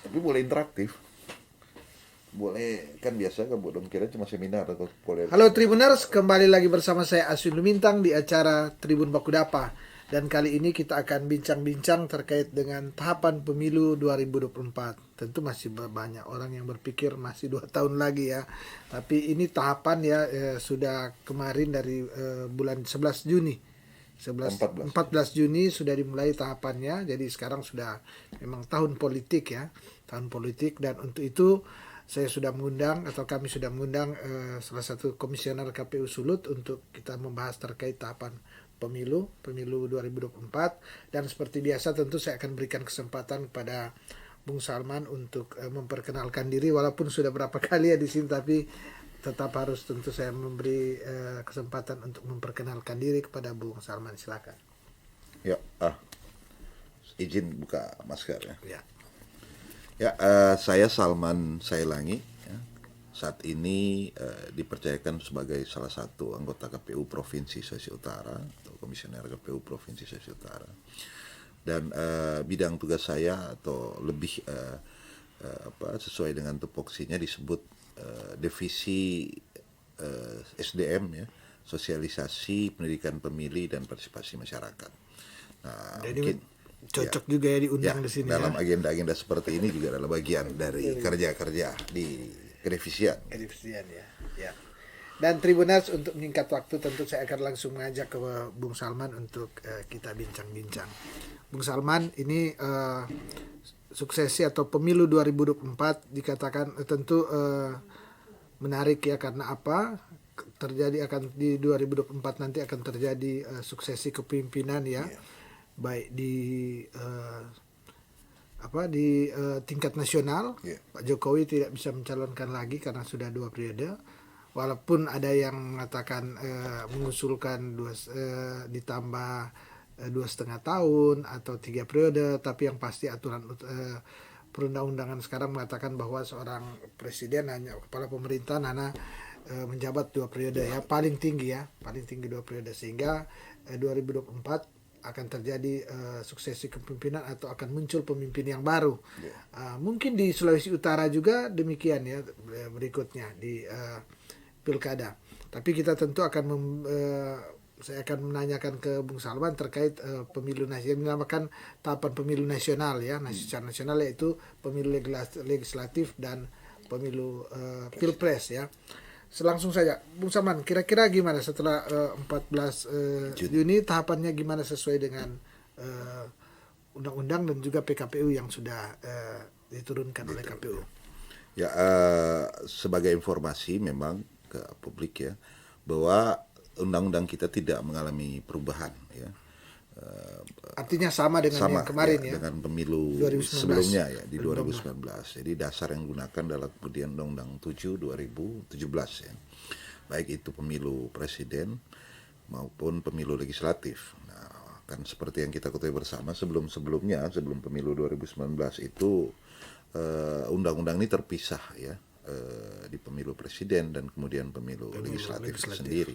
Tapi boleh interaktif. Boleh, kan biasa kan bodong kira cuma seminar atau boleh. Halo Tribuners, kembali lagi bersama saya Aswin Lumintang di acara Tribun Bakudapa. Dan kali ini kita akan bincang-bincang terkait dengan tahapan pemilu 2024. Tentu masih banyak orang yang berpikir masih 2 tahun lagi ya. Tapi ini tahapan ya sudah kemarin dari bulan 11 Juni. 14. 14 Juni sudah dimulai tahapannya. Jadi sekarang sudah memang tahun politik ya. Tahun politik, dan untuk itu saya sudah mengundang atau kami sudah mengundang salah satu komisioner KPU Sulut untuk kita membahas terkait tahapan pemilu 2024. Dan seperti biasa tentu saya akan berikan kesempatan kepada Bung Salman untuk memperkenalkan diri, walaupun sudah berapa kali ya di sini, tapi tetap harus tentu saya memberi kesempatan untuk memperkenalkan diri kepada Bung Salman. Silakan. Ya, izin buka masker ya. Ya. Ya, saya Salman Sailangi. Ya. Saat ini dipercayakan sebagai salah satu anggota KPU Provinsi Sulawesi Utara atau komisioner KPU Provinsi Sulawesi Utara. Dan bidang tugas saya atau lebih sesuai dengan tupoksinya disebut divisi SDM ya, sosialisasi pendidikan pemilih dan partisipasi masyarakat. Nah, Jadi mungkin cocok juga ya diundang ya, di sini dalam ya. agenda-agenda seperti ini juga adalah bagian dari kerja-kerja di kedivisian. Kedivisian ya. Ya. Dan Tribuners, untuk menyingkat waktu tentu saya akan langsung mengajak ke Bung Salman untuk kita bincang-bincang. Bung Salman, ini suksesi atau pemilu 2024 dikatakan tentu menarik ya, karena apa? Terjadi akan di 2024 nanti akan terjadi suksesi kepemimpinan ya. Baik di tingkat nasional. Pak Jokowi tidak bisa mencalonkan lagi karena sudah 2 periode. Walaupun ada yang mengatakan mengusulkan ditambah 2,5 tahun atau 3 periode, tapi yang pasti aturan perundang-undangan sekarang mengatakan bahwa seorang presiden hanya kepala pemerintahan hanya menjabat 2 periode ya, paling tinggi 2 periode, sehingga 2024 akan terjadi suksesi kepemimpinan atau akan muncul pemimpin yang baru. Mungkin di Sulawesi Utara juga demikian ya, berikutnya di pilkada. Tapi kita tentu akan saya akan menanyakan ke Bung Salman terkait pemilu nasional, dinamakan tahapan pemilu nasional ya, secara nasional, yaitu pemilu legislatif dan pemilu pilpres ya. Langsung saja, Bung Salman, kira-kira gimana setelah 14 Juni tahapannya gimana sesuai dengan undang-undang dan juga PKPU yang sudah diturunkan oleh KPU? Ya, sebagai informasi memang ke publik ya, bahwa undang-undang kita tidak mengalami perubahan ya. Artinya sama dengan yang kemarin ya, dengan pemilu 2019. sebelumnya ya di 2019. Jadi dasar yang digunakan adalah kemudian Undang-Undang 7 2017 ya. Baik itu pemilu presiden maupun pemilu legislatif. Nah, kan seperti yang kita ketahui bersama sebelum pemilu 2019 itu undang-undang ini terpisah ya, di pemilu presiden dan kemudian pemilu legislatif sendiri.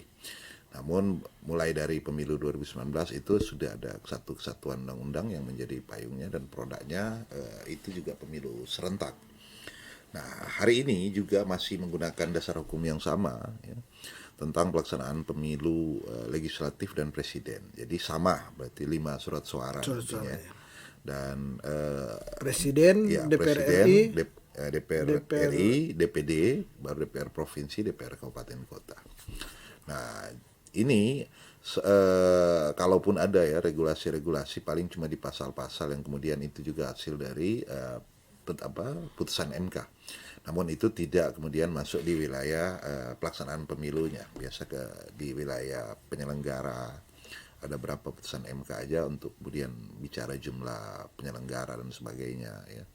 Namun mulai dari pemilu 2019 itu sudah ada satu kesatuan undang-undang yang menjadi payungnya dan produknya, itu juga pemilu serentak. Nah, hari ini juga masih menggunakan dasar hukum yang sama ya, tentang pelaksanaan pemilu legislatif dan presiden. Jadi sama, berarti 5 surat suara nantinya. Ya. Dan presiden, ya, DPR presiden, RI, DPR RI, DPD, baru DPR provinsi, DPR kabupaten kota. Nah, ini kalaupun ada ya regulasi-regulasi paling cuma di pasal-pasal yang kemudian itu juga hasil dari putusan MK. Namun itu tidak kemudian masuk di wilayah pelaksanaan pemilunya. Biasa di wilayah penyelenggara ada berapa putusan MK aja untuk kemudian bicara jumlah penyelenggara dan sebagainya ya.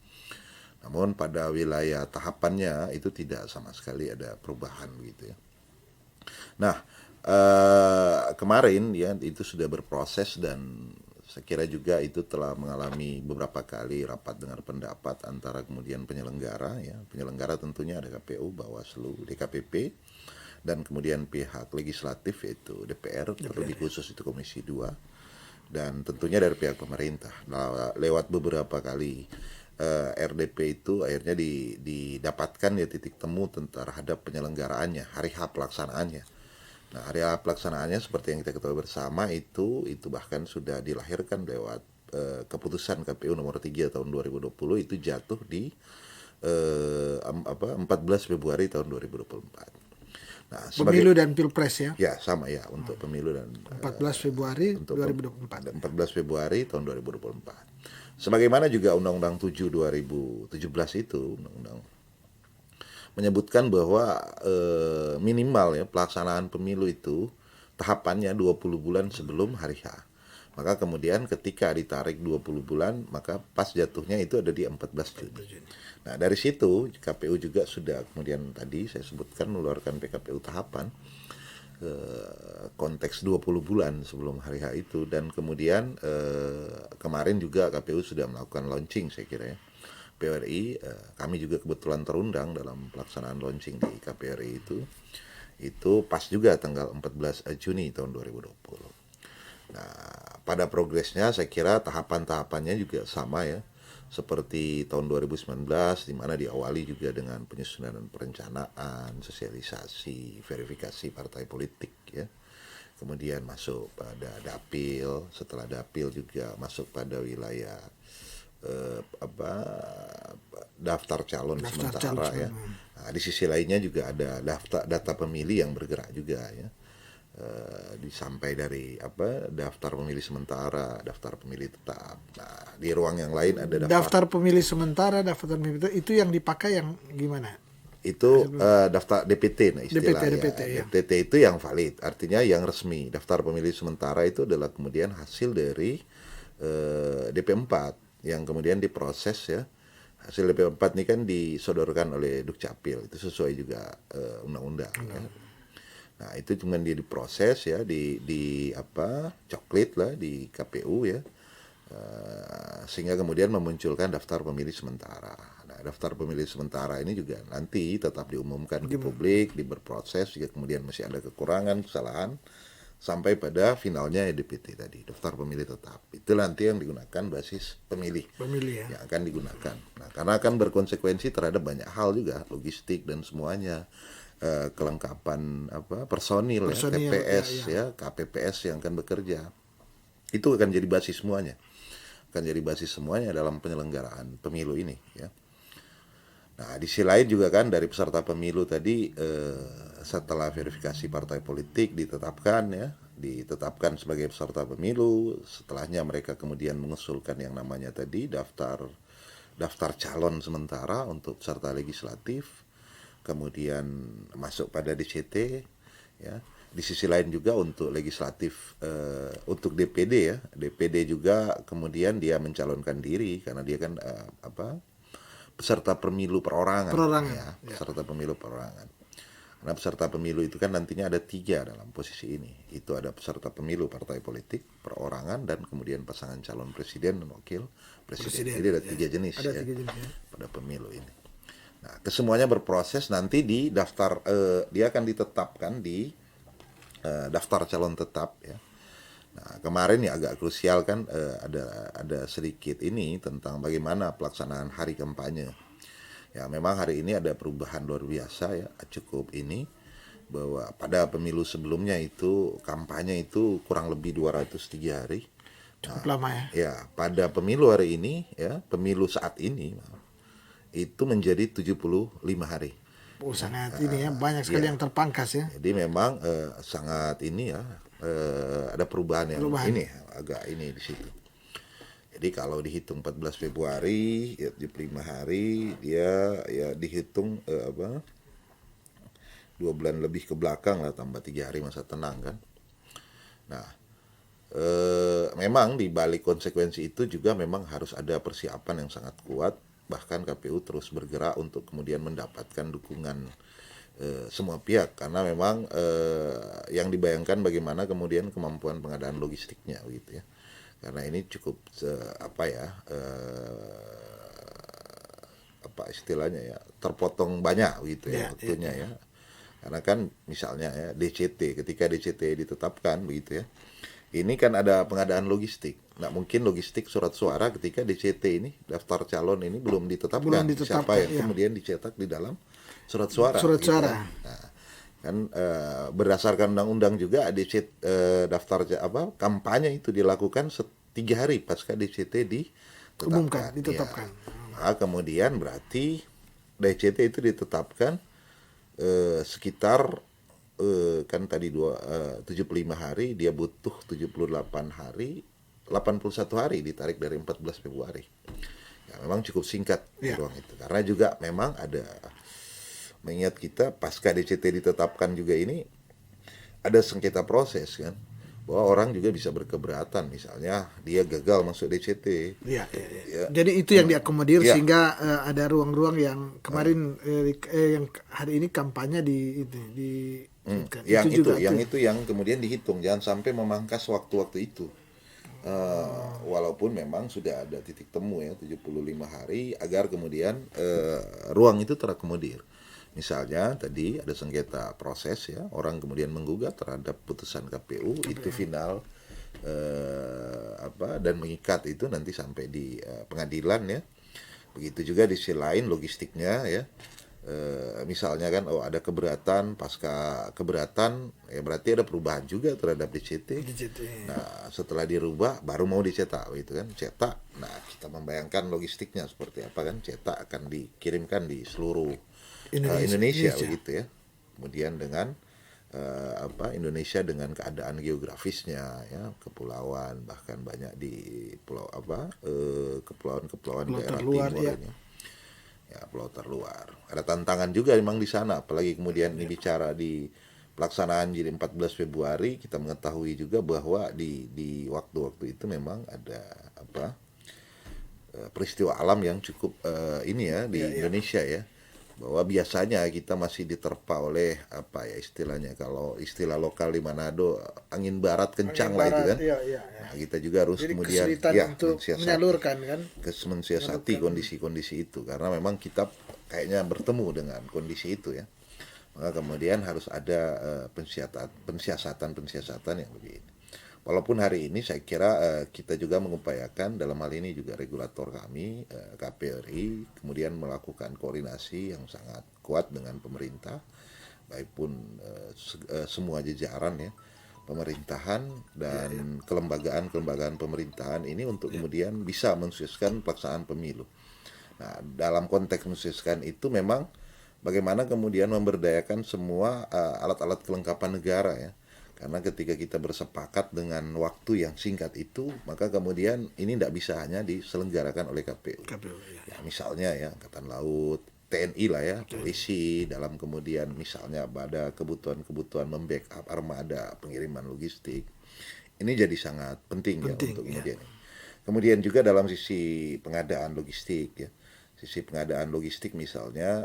Namun pada wilayah tahapannya itu tidak sama sekali ada perubahan begitu ya. Nah, kemarin ya itu sudah berproses dan saya kira juga itu telah mengalami beberapa kali rapat dengar pendapat antara kemudian penyelenggara ya. Penyelenggara tentunya ada KPU, Bawaslu, DKPP, dan kemudian pihak legislatif yaitu DPR, terlebih khusus itu Komisi 2, dan tentunya dari pihak pemerintah. Nah, lewat beberapa kali RDP itu akhirnya didapatkan ya titik temu terhadap penyelenggaraannya, hari H pelaksanaannya. Nah, hari H pelaksanaannya seperti yang kita ketahui bersama itu bahkan sudah dilahirkan lewat keputusan KPU nomor 3 tahun 2020 itu jatuh di 14 Februari tahun 2024. Nah, Pemilu dan Pilpres ya. Ya, sama ya untuk pemilu dan 14 Februari untuk 2024. 14 Februari tahun 2024. Sebagaimana juga Undang-Undang 7 2017 itu undang-undang menyebutkan bahwa minimal ya pelaksanaan pemilu itu tahapannya 20 bulan sebelum hari H. Maka kemudian ketika ditarik 20 bulan, maka pas jatuhnya itu ada di 14 Juni. Nah, dari situ KPU juga sudah kemudian tadi saya sebutkan mengeluarkan PKPU tahapan konteks 20 bulan sebelum hari H itu, dan kemudian kemarin juga KPU sudah melakukan launching saya kira ya. PRI, kami juga kebetulan terundang dalam pelaksanaan launching di KPRI itu pas juga tanggal 14 Juni tahun 2020. Nah, pada progresnya saya kira tahapan-tahapannya juga sama ya, seperti tahun 2019 di mana diawali juga dengan penyusunan dan perencanaan, sosialisasi, verifikasi partai politik ya. Kemudian masuk pada dapil, setelah dapil juga masuk pada wilayah daftar calon sementara ya. Nah, di sisi lainnya juga ada data pemilih yang bergerak juga ya. Disampai dari daftar pemilih sementara, daftar pemilih tetap. Nah, di ruang yang lain ada daftar pemilih sementara, daftar pemilih itu yang dipakai yang gimana? Itu daftar DPT nah istilahnya. DPT, ya. DPT itu yang valid, artinya yang resmi. Daftar pemilih sementara itu adalah kemudian hasil dari DP4 yang kemudian diproses ya. Hasil DP4 ini kan disodorkan oleh Dukcapil, itu sesuai juga undang-undang ya. Nah, itu cuma dia diproses ya di coklit lah di KPU ya. Sehingga kemudian memunculkan daftar pemilih sementara. Nah, daftar pemilih sementara ini juga nanti tetap diumumkan ke publik, berproses jika kemudian masih ada kekurangan, kesalahan, sampai pada finalnya DPT tadi, daftar pemilih tetap. Itu nanti yang digunakan basis pemilih ya. yang akan digunakan. Nah, karena akan berkonsekuensi terhadap banyak hal juga, logistik dan semuanya, kelengkapan personil ya, TPS ya, KPPS yang akan bekerja. Itu akan jadi basis semuanya. Akan jadi basis semuanya dalam penyelenggaraan pemilu ini ya. Nah, di sisi lain juga kan dari peserta pemilu tadi setelah verifikasi partai politik ditetapkan sebagai peserta pemilu, setelahnya mereka kemudian mengusulkan yang namanya tadi daftar calon sementara untuk peserta legislatif, kemudian masuk pada DCT ya. Di sisi lain juga untuk legislatif untuk DPD ya, DPD juga kemudian dia mencalonkan diri karena dia kan peserta pemilu perorangan. Ya, peserta pemilu perorangan. Karena peserta pemilu itu kan nantinya ada 3 dalam posisi ini. Itu ada peserta pemilu partai politik, perorangan, dan kemudian pasangan calon presiden dan wakil presiden. Jadi ada 3 jenis ya pada pemilu ini. Nah, kesemuanya berproses nanti di daftar, dia akan ditetapkan di daftar calon tetap ya. Nah, kemarin ya agak krusial kan, ada sedikit ini tentang bagaimana pelaksanaan hari kampanye. Ya, memang hari ini ada perubahan luar biasa ya, cukup ini bahwa pada pemilu sebelumnya itu kampanye itu kurang lebih 203 hari. Cukup lama ya. Ya, pada pemilu hari ini ya, pemilu saat ini itu menjadi 75 hari. Sangat ini ya, banyak sekali yang terpangkas ya. Jadi memang sangat ini ya, ada perubahan yang ini agak ini di situ. Jadi kalau dihitung 14 Februari ya 75 hari, dia ya dihitung 2 bulan lebih ke belakang lah, tambah 3 hari masa tenang kan. Nah, memang di balik konsekuensi itu juga memang harus ada persiapan yang sangat kuat. Bahkan KPU terus bergerak untuk kemudian mendapatkan dukungan semua pihak, karena memang yang dibayangkan bagaimana kemudian kemampuan pengadaan logistiknya gitu ya. Karena ini cukup istilahnya ya, terpotong banyak gitu ya waktunya ya. Karena kan misalnya ya DCT, ketika DCT ditetapkan begitu ya, Ini kan ada pengadaan logistik. Nah, mungkin logistik surat suara ketika DCT ini, daftar calon ini belum ditetapkan, siapa yang kemudian dicetak di dalam surat suara. Surat gitu suara. kan. Nah, kan berdasarkan undang-undang juga daftar kampanye itu dilakukan 3 hari pasca DCT Umumkan, ditetapkan. ditetapkan. Nah, kemudian berarti DCT itu ditetapkan sekitar kan tadi 75 hari, dia butuh 78 hari, 81 hari ditarik dari 14 Februari. Ya, memang cukup singkat ruang itu. Karena juga memang ada, mengingat kita pasca DCT ditetapkan juga ini ada sengketa proses kan, bahwa orang juga bisa berkeberatan, misalnya dia gagal masuk DCT. Ya. Jadi itu yang diakomodir sehingga ada ruang-ruang yang kemarin yang hari ini kampanye Yang kemudian dihitung, jangan sampai memangkas waktu-waktu itu. Walaupun memang sudah ada titik temu ya 75 hari agar kemudian ruang itu terakomodir. Misalnya tadi ada sengketa proses ya, orang kemudian menggugat terhadap putusan KPU itu final dan mengikat itu nanti sampai di pengadilan ya. Begitu juga di sisi lain logistiknya ya. Misalnya kan ada keberatan, pasca keberatan ya berarti ada perubahan juga terhadap DCT. Nah, setelah dirubah baru mau dicetak gitu kan. Cetak. Nah, kita membayangkan logistiknya seperti apa kan, cetak akan dikirimkan di seluruh Indonesia begitu ya. Kemudian dengan Indonesia dengan keadaan geografisnya ya, kepulauan, bahkan banyak di pulau kepulauan daerah terluar, timur ini. Ya, pulau terluar. Ada tantangan juga memang di sana, apalagi kemudian ini bicara di pelaksanaan jadi 14 Februari, kita mengetahui juga bahwa di waktu-waktu itu memang ada peristiwa alam yang cukup di Indonesia ya. Bahwa biasanya kita masih diterpa oleh istilahnya, kalau istilah lokal di Manado, angin barat kencang lah itu kan. Nah, kita juga harus jadi kemudian untuk menyalurkan kan, mensiasati kondisi-kondisi itu, karena memang kita kayaknya bertemu dengan kondisi itu ya. Maka kemudian harus ada pensiasatan yang lebih ini. Walaupun hari ini saya kira kita juga mengupayakan, dalam hal ini juga regulator kami, KPRI, kemudian melakukan koordinasi yang sangat kuat dengan pemerintah, baik pun semua jajaran ya, pemerintahan dan kelembagaan pemerintahan ini untuk kemudian bisa mensukseskan pelaksanaan pemilu. Nah, dalam konteks mensukseskan itu memang bagaimana kemudian memberdayakan semua alat-alat kelengkapan negara ya. Karena ketika kita bersepakat dengan waktu yang singkat itu, maka kemudian ini tidak bisa hanya diselenggarakan oleh KPU. Ya, misalnya ya, Angkatan Laut, TNI lah ya, polisi, dalam kemudian misalnya ada kebutuhan membackup armada, pengiriman logistik. Ini jadi sangat penting ya untuk kemudian. Kemudian juga dalam sisi pengadaan logistik ya. Sisi pengadaan logistik misalnya,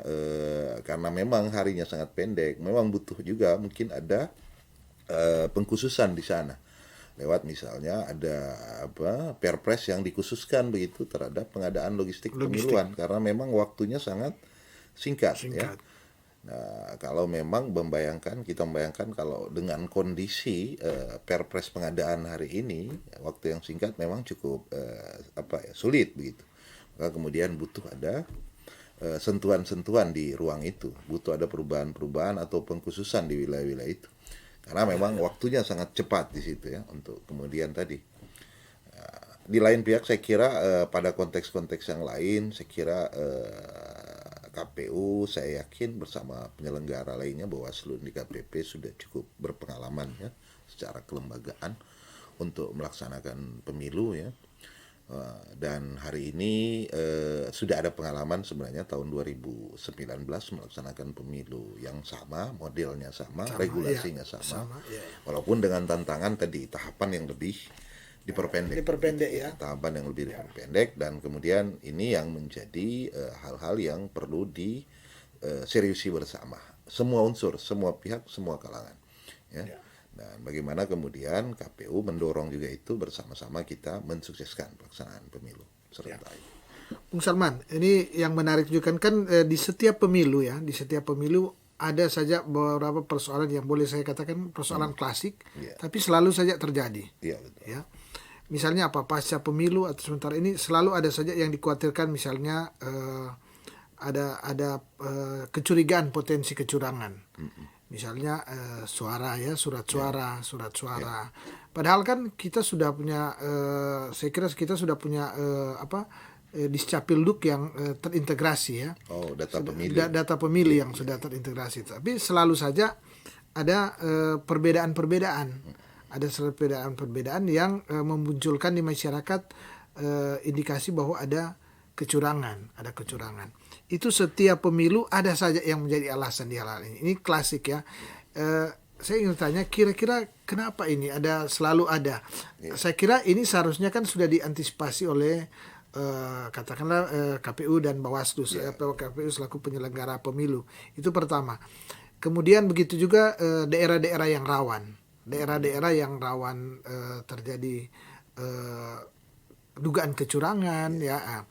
karena memang harinya sangat pendek, memang butuh juga mungkin ada pengkhususan di sana lewat misalnya ada perpres yang dikhususkan begitu terhadap pengadaan logistik pemiluan, karena memang waktunya sangat singkat. Ya. Nah, kalau memang kita membayangkan kalau dengan kondisi perpres pengadaan hari ini waktu yang singkat memang cukup sulit begitu. Maka kemudian butuh ada sentuhan-sentuhan di ruang itu, butuh ada perubahan-perubahan atau pengkhususan di wilayah-wilayah itu. Karena memang waktunya sangat cepat di situ ya untuk kemudian tadi. Di lain pihak saya kira pada konteks-konteks yang lain saya kira KPU saya yakin bersama penyelenggara lainnya Bawaslu di KPP sudah cukup berpengalaman ya secara kelembagaan untuk melaksanakan pemilu ya. Dan hari ini sudah ada pengalaman sebenarnya tahun 2019 melaksanakan pemilu yang sama, modelnya sama regulasinya sama. Walaupun dengan tantangan tadi tahapan yang lebih diperpendek ya. Tahapan yang lebih diperpendek, dan kemudian ini yang menjadi hal-hal yang perlu diseriusi bersama semua unsur, semua pihak, semua kalangan ya. Dan bagaimana kemudian KPU mendorong juga itu bersama-sama kita mensukseskan pelaksanaan pemilu serentak. Bung Salman, ini yang menarik juga kan di setiap pemilu ya, di setiap pemilu ada saja beberapa persoalan yang boleh saya katakan persoalan klasik, Iya. tapi selalu saja terjadi. Iya, betul. Ya, misalnya apa, pasca pemilu atau sementara ini selalu ada saja yang dikhawatirkan, misalnya ada kecurigaan potensi kecurangan. Misalnya suara ya, surat suara. Padahal kan kita sudah punya, saya kira kita sudah punya Discapil Duk yang terintegrasi ya. Oh, data pemilih. Data pemilih yang sudah terintegrasi. Tapi selalu saja ada perbedaan-perbedaan. Ada perbedaan yang memunculkan di masyarakat indikasi bahwa ada kecurangan. Itu setiap pemilu ada saja yang menjadi alasan di hal ini. Ini klasik ya. Saya ingin tanya, kira-kira kenapa ini selalu ada? Saya kira ini seharusnya kan sudah diantisipasi oleh katakanlah KPU dan Bawaslu, KPU selaku penyelenggara pemilu. Itu pertama. Kemudian begitu juga daerah-daerah yang rawan, terjadi dugaan kecurangan ya.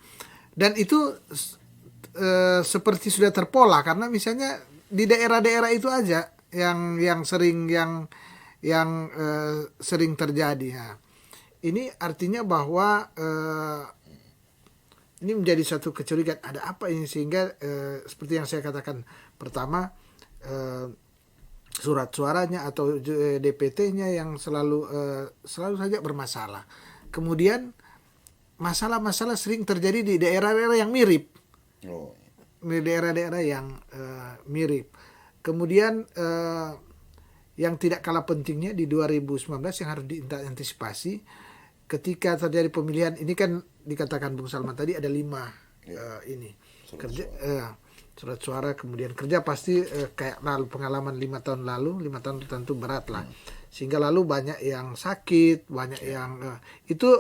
Dan itu seperti sudah terpola, karena misalnya di daerah-daerah itu aja yang sering terjadi ya. Ini artinya bahwa ini menjadi satu kecurigaan, ada apa ini, sehingga seperti yang saya katakan pertama, surat suaranya atau DPT-nya yang selalu saja bermasalah. Kemudian masalah-masalah sering terjadi di daerah-daerah yang mirip. Di daerah-daerah yang mirip. Kemudian yang tidak kalah pentingnya di 2019 yang harus diantisipasi ketika terjadi pemilihan ini, kan dikatakan Bung Salman tadi ada 5 ini surat suara. Kemudian kerja pasti kayak pengalaman 5 tahun lalu, 5 tahun tentu berat lah, sehingga lalu banyak yang sakit, banyak yang itu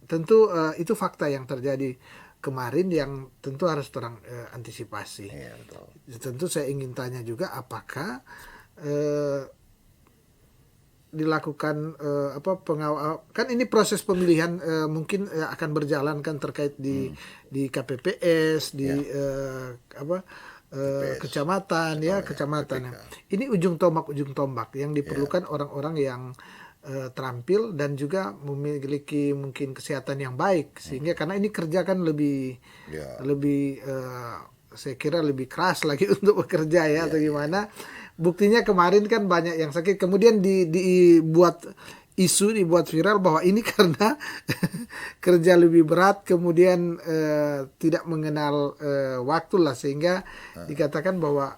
tentu itu fakta yang terjadi kemarin yang tentu harus terang antisipasi. Betul. Tentu saya ingin tanya juga, apakah dilakukan pengawal, kan ini proses pemilihan mungkin akan berjalan kan, terkait di KPPS, di kecamatan ya, kecamatan. Ini ujung tombak yang diperlukan orang-orang yang terampil dan juga memiliki mungkin kesehatan yang baik, sehingga karena ini kerja kan lebih saya kira lebih keras lagi untuk bekerja ya, atau gimana. Buktinya kemarin kan banyak yang sakit, kemudian dibuat isu, dibuat viral bahwa ini karena kerja lebih berat, kemudian tidak mengenal waktu lah, sehingga dikatakan bahwa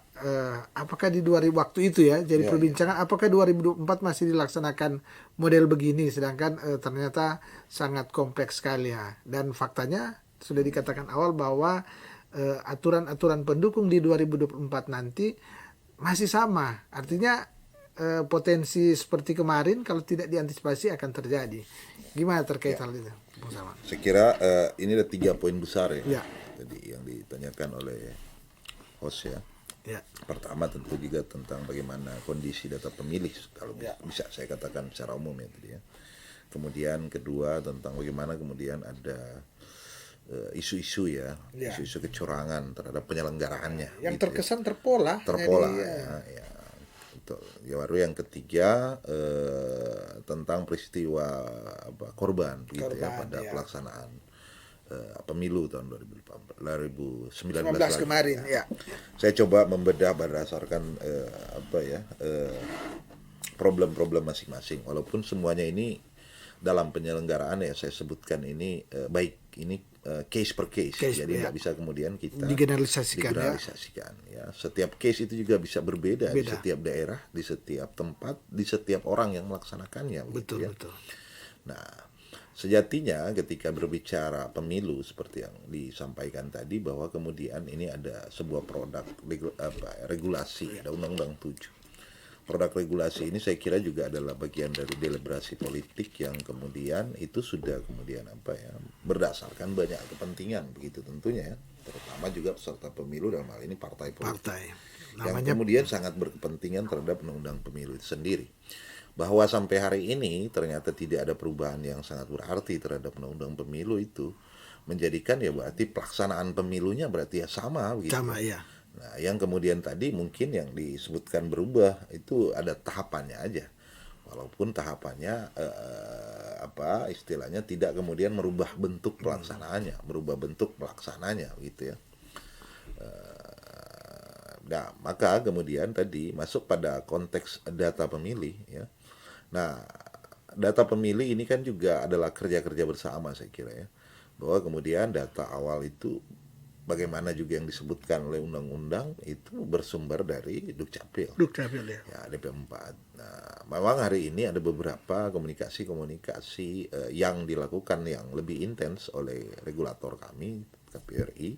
apakah di 2000 waktu itu ya, jadi perbincangan apakah 2024 masih dilaksanakan model begini, sedangkan ternyata sangat kompleks sekali ya. Dan faktanya sudah dikatakan awal bahwa aturan-aturan pendukung di 2024 nanti masih sama. Artinya potensi seperti kemarin kalau tidak diantisipasi akan terjadi. Gimana terkait hal itu, Bung Salman? Saya kira ini ada 3 poin besar ya. Jadi yang ditanyakan oleh host ya. Pertama tentu juga tentang bagaimana kondisi data pemilih, kalau bisa saya katakan secara umum ya tadi ya. Kemudian kedua tentang bagaimana kemudian ada isu-isu ya, isu-isu kecurangan terhadap penyelenggaraannya. Yang gitu terkesan terpola. Ya. Betul. Ya, baru yang ketiga tentang peristiwa korban gitu ya pada pelaksanaan pemilu tahun 2019 kemarin ya. Saya coba membedah berdasarkan problem-problem masing-masing, walaupun semuanya ini dalam penyelenggaraan ya saya sebutkan ini baik ini case per case jadi nggak bisa kemudian kita digeneralisasikan ya. Setiap case itu juga bisa berbeda di setiap daerah, di setiap tempat, di setiap orang yang melaksanakannya. Betul. Nah, sejatinya ketika berbicara pemilu seperti yang disampaikan tadi, bahwa kemudian ini ada sebuah produk regulasi, ada Undang-Undang 7. Produk regulasi ini saya kira juga adalah bagian dari deliberasi politik yang kemudian itu sudah kemudian berdasarkan banyak kepentingan begitu tentunya ya, terutama juga peserta pemilu dalam hal ini partai politik yang kemudian sangat berkepentingan terhadap undang-undang pemilu itu sendiri. Bahwa sampai hari ini ternyata tidak ada perubahan yang sangat berarti terhadap undang-undang pemilu itu menjadikan ya berarti pelaksanaan pemilunya berarti ya sama begitu. Sama ya. Nah, yang kemudian tadi mungkin yang disebutkan berubah itu ada tahapannya aja. Walaupun tahapannya apa istilahnya tidak kemudian merubah bentuk pelaksanaannya, merubah bentuk pelaksananya gitu ya. Nah, maka kemudian tadi masuk pada konteks data pemilih ya. Nah, data pemilih ini kan juga adalah kerja-kerja bersama saya kira ya. Bahwa kemudian data awal itu bagaimana juga yang disebutkan oleh undang-undang itu bersumber dari Dukcapil. Dukcapil ya. Ya, DP4. Nah, memang hari ini ada beberapa komunikasi-komunikasi yang dilakukan yang lebih intens oleh regulator kami, KPRI,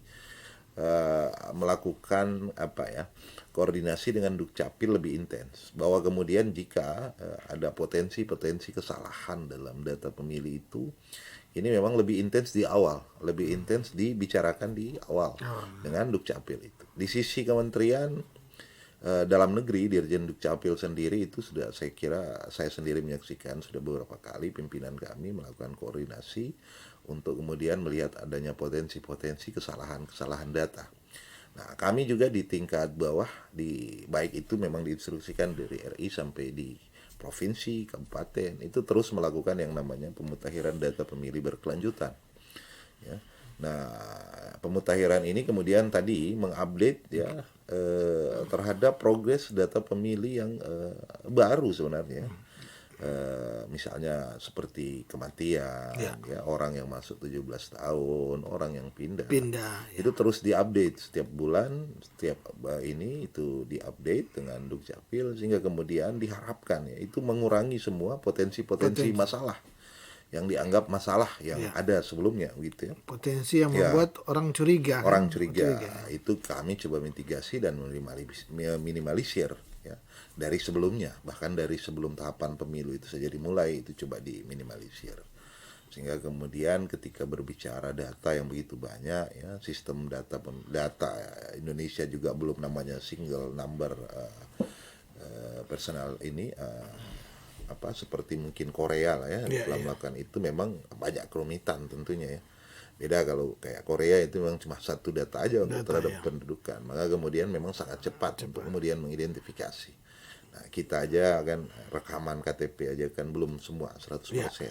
melakukan apa ya, koordinasi dengan Dukcapil lebih intens. Bahwa kemudian jika ada potensi-potensi kesalahan dalam data pemilih itu, ini memang lebih intens di awal, lebih intens dibicarakan di awal dengan Dukcapil itu. Di sisi kementerian dalam negeri, Dirjen Dukcapil sendiri itu sudah saya kira saya sendiri menyaksikan sudah beberapa kali pimpinan kami melakukan koordinasi untuk kemudian melihat adanya potensi-potensi kesalahan-kesalahan data. Nah, kami juga di tingkat bawah, baik itu memang diinstruksikan dari RI sampai di provinsi, kabupaten, itu terus melakukan yang namanya pemutakhiran data pemilih berkelanjutan. Ya. Nah, pemutakhiran ini kemudian tadi mengupdate ya terhadap progres data pemilih yang baru sebenarnya. Misalnya seperti kematian, ya orang yang masuk 17 tahun, orang yang pindah ya. Itu terus diupdate setiap bulan, setiap ini itu diupdate dengan Dukcapil sehingga kemudian diharapkan ya itu mengurangi semua potensi masalah yang dianggap masalah yang ada sebelumnya gitu ya. Potensi yang membuat orang curiga. Orang curiga. Itu kami coba mitigasi dan minimalisir ya dari sebelumnya, bahkan dari sebelum tahapan pemilu itu saja dimulai, itu coba diminimalisir sehingga kemudian ketika berbicara data yang begitu banyak ya, sistem data Indonesia juga belum namanya single number personal ini apa seperti mungkin Korea lah ya dalam melakukan itu memang banyak kerumitan tentunya ya. Beda kalau kayak Korea itu memang cuma satu data aja untuk terhadap pendudukan. Maka kemudian memang sangat cepat untuk kemudian mengidentifikasi. Nah, kita aja kan rekaman KTP aja kan belum semua 100%.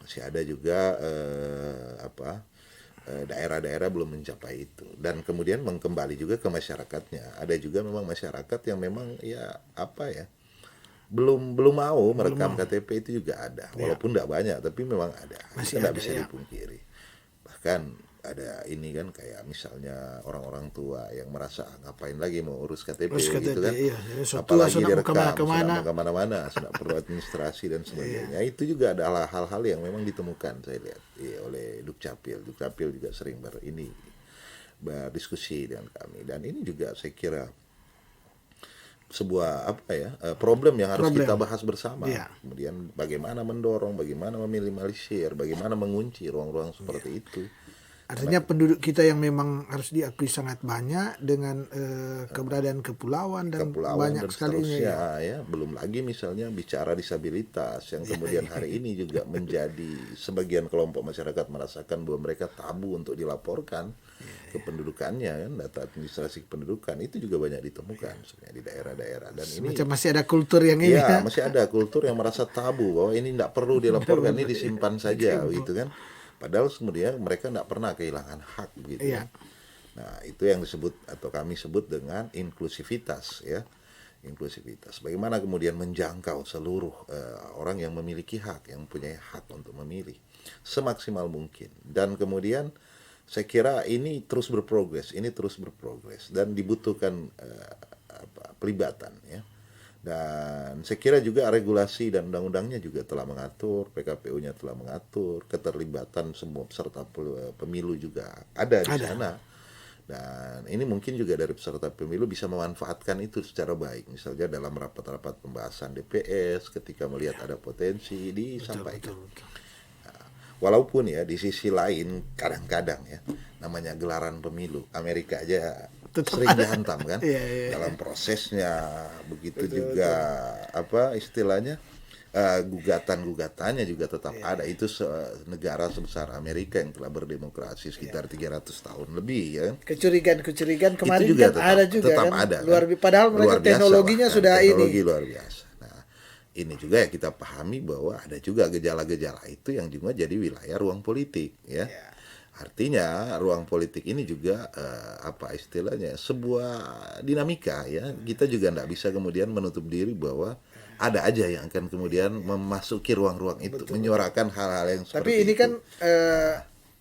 Masih ada juga daerah-daerah belum mencapai itu. Dan kemudian kembali juga ke masyarakatnya. Ada juga memang masyarakat yang memang ya apa ya belum mau merekam KTP itu juga ada. Walaupun tidak banyak tapi memang ada. Masih tidak bisa dipungkiri. Kan ada ini kan kayak misalnya orang-orang tua yang merasa ngapain lagi mau urus KTP gitu kan, apalagi direkam sudah kemana-mana, sudah perlu administrasi dan sebagainya. Itu juga adalah hal-hal yang memang ditemukan saya lihat oleh Dukcapil. Dukcapil juga sering berdiskusi dengan kami dan ini juga saya kira sebuah problem yang harus kita bahas bersama. Kemudian bagaimana mendorong, bagaimana meminimalisir, bagaimana mengunci ruang-ruang seperti itu. Artinya penduduk kita yang memang harus diakui sangat banyak dengan keberadaan kepulauan dan banyak sekali ini ya. Belum lagi misalnya bicara disabilitas yang kemudian hari ini juga menjadi sebagian kelompok masyarakat merasakan bahwa mereka tabu untuk dilaporkan kependudukannya kan, data administrasi kependudukan itu juga banyak ditemukan sebenarnya di daerah-daerah dan ini masih ada kultur yang ini masih ada kultur yang merasa tabu bahwa ini tidak perlu dilaporkan, ini disimpan saja gitu kan, padahal kemudian mereka tidak pernah kehilangan hak gitu kan. Nah, itu yang disebut atau kami sebut dengan inklusivitas ya. Inklusivitas. Bagaimana kemudian menjangkau seluruh orang yang memiliki hak, yang punya hak untuk memilih semaksimal mungkin. Dan kemudian saya kira ini terus berprogres dan dibutuhkan pelibatan ya. Dan saya kira juga regulasi dan undang-undangnya juga telah mengatur, PKPU-nya telah mengatur, keterlibatan semua peserta pemilu juga ada di sana. Dan ini mungkin juga dari peserta pemilu bisa memanfaatkan itu secara baik. Misalnya dalam rapat-rapat pembahasan DPS ketika melihat ada potensi disampaikan. Betul. Walaupun ya di sisi lain kadang-kadang ya namanya gelaran pemilu, Amerika aja sering dihantam kan Iya, iya. dalam prosesnya. Begitu Betul, juga apa istilahnya gugatan-gugatannya juga tetap ada. Itu negara sebesar Amerika yang telah berdemokrasi sekitar 300 tahun lebih ya. Kecurigaan kemarin Itu juga kan ada juga tetap kan. ada, Padahal mereka luar biasa, teknologinya bahkan sudah teknologi ini. luar biasa. Nah, ini juga ya kita pahami bahwa ada juga gejala-gejala itu yang juga jadi wilayah ruang politik ya. Ya. Artinya ruang politik ini juga apa istilahnya sebuah dinamika ya. Kita juga tidak bisa kemudian menutup diri bahwa ada aja yang akan kemudian memasuki ruang-ruang itu, menyuarakan hal-hal yang seperti Tapi ini itu. kan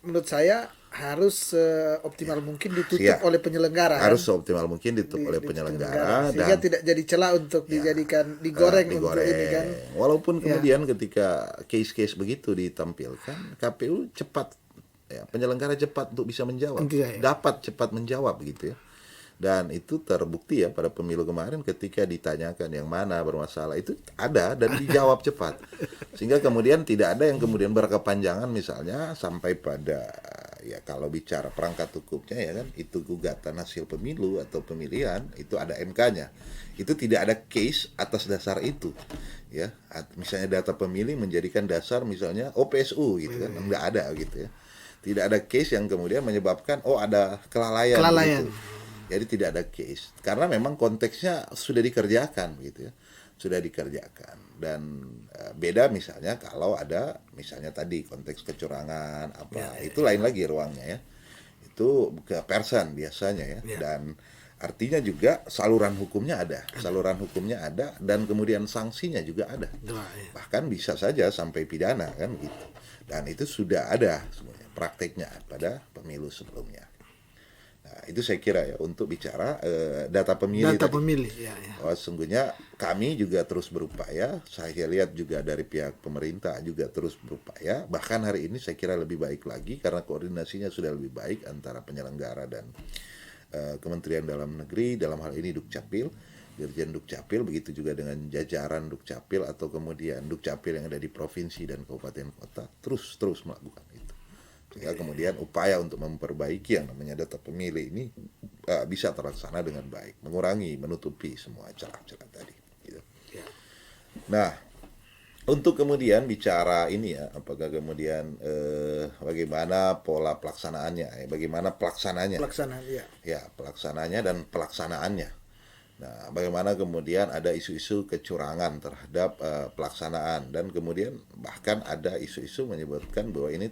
menurut saya harus optimal mungkin ditutup Siap. oleh penyelenggara Harus kan? seoptimal mungkin ditutup oleh penyelenggara sehingga dan tidak jadi celah untuk dijadikan digoreng untuk ini kan. Walaupun kemudian ketika case-case begitu ditampilkan, KPU cepat ya, penyelenggara cepat untuk bisa menjawab, dapat cepat menjawab begitu ya. Dan itu terbukti ya pada pemilu kemarin ketika ditanyakan yang mana bermasalah itu ada dan dijawab cepat. Sehingga kemudian tidak ada yang kemudian berkepanjangan misalnya sampai pada ya kalau bicara perangkat hukumnya ya kan itu gugatan hasil pemilu atau pemilihan itu ada MK-nya. Itu tidak ada case atas dasar itu ya. Misalnya data pemilih menjadikan dasar misalnya PSU gitu kan enggak ada gitu ya. Tidak ada case yang kemudian menyebabkan ada kelalaian. Gitu. Jadi tidak ada case karena memang konteksnya sudah dikerjakan gitu ya. Sudah dikerjakan dan beda misalnya kalau ada misalnya tadi konteks kecurangan itu lain lagi ruangnya ya. Itu ke persen biasanya ya. Dan artinya juga saluran hukumnya ada. Saluran hukumnya ada dan kemudian sanksinya juga ada. Bahkan bisa saja sampai pidana kan gitu. Dan itu sudah ada semuanya prakteknya pada pemilu sebelumnya. Nah, itu saya kira ya untuk bicara data pemilih Data tadi. pemilih ya. Sesungguhnya kami juga terus berupaya, saya lihat juga dari pihak pemerintah juga terus berupaya, bahkan hari ini saya kira lebih baik lagi karena koordinasinya sudah lebih baik antara penyelenggara dan Kementerian Dalam Negeri, dalam hal ini Dukcapil, Dirjen Dukcapil, begitu juga dengan jajaran Dukcapil atau kemudian Dukcapil yang ada di provinsi dan kabupaten kota, terus melakukan itu. Sehingga kemudian upaya untuk memperbaiki yang namanya data pemilih ini bisa terlaksana dengan baik, menutupi semua celah-celah tadi. Gitu. Nah, untuk kemudian bicara ini ya, apakah kemudian bagaimana pola pelaksanaannya, bagaimana pelaksananya? Pelaksananya dan pelaksanaannya. Nah, bagaimana kemudian ada isu-isu kecurangan terhadap pelaksanaan dan kemudian bahkan ada isu-isu menyebutkan bahwa ini